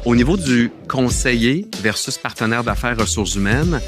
Au niveau du conseiller versus partenaire d'affaires ressources humaines,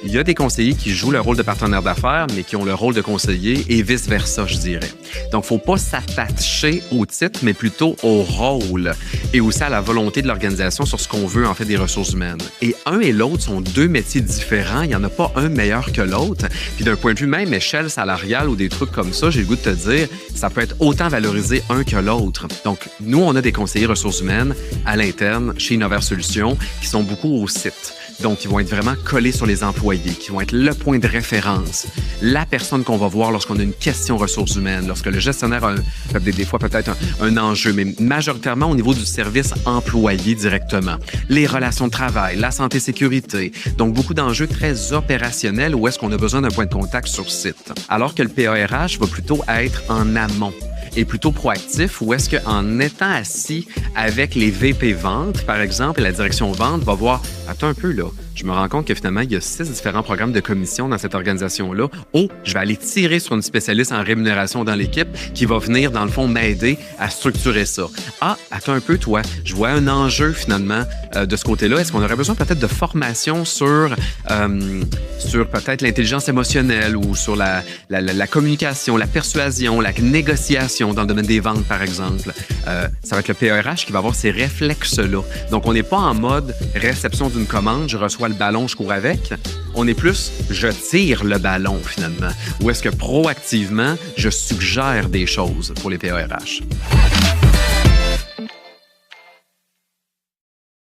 il y a des conseillers qui jouent le rôle de partenaire d'affaires, mais qui ont le rôle de conseiller et vice-versa, je dirais. Donc, il ne faut pas s'attacher au titre, mais plutôt au rôle et aussi à la volonté de l'organisation sur ce qu'on veut, en fait, des ressources humaines. Et un et l'autre sont deux métiers différents. Il n'y en a pas un meilleur que l'autre. Puis d'un point de vue même échelle salariale ou des trucs comme ça, j'ai le goût de te dire, ça peut être autant valorisé un que l'autre. Donc, nous, on a des conseillers ressources humaines à l'interne chez Innovaire Solutions qui sont beaucoup au site. Donc, ils vont être vraiment collés sur les employés, qui vont être le point de référence, la personne qu'on va voir lorsqu'on a une question ressources humaines, lorsque le gestionnaire a des fois peut-être un enjeu, mais majoritairement au niveau du service employé directement. Les relations de travail, la santé-sécurité. Donc, beaucoup d'enjeux très opérationnels où est-ce qu'on a besoin d'un point de contact sur site. Alors que le PARH va plutôt être en amont et plutôt proactif, ou est-ce qu'en étant assis avec les VP ventes, par exemple, et la direction vente va voir, attends un peu là, je me rends compte que finalement, il y a 6 différents programmes de commission dans cette organisation-là. Oh, je vais aller tirer sur une spécialiste en rémunération dans l'équipe qui va venir, dans le fond, m'aider à structurer ça. Ah, attends un peu, toi, je vois un enjeu finalement de ce côté-là. Est-ce qu'on aurait besoin peut-être de formation sur peut-être l'intelligence émotionnelle ou sur la communication, la persuasion, la négociation dans le domaine des ventes, par exemple? Ça va être le PARH qui va avoir ces réflexes-là. Donc, on n'est pas en mode réception d'une commande, je reçois le ballon, je cours avec. On est plus, je tire le ballon, finalement. Ou est-ce que proactivement, je suggère des choses pour les PARH?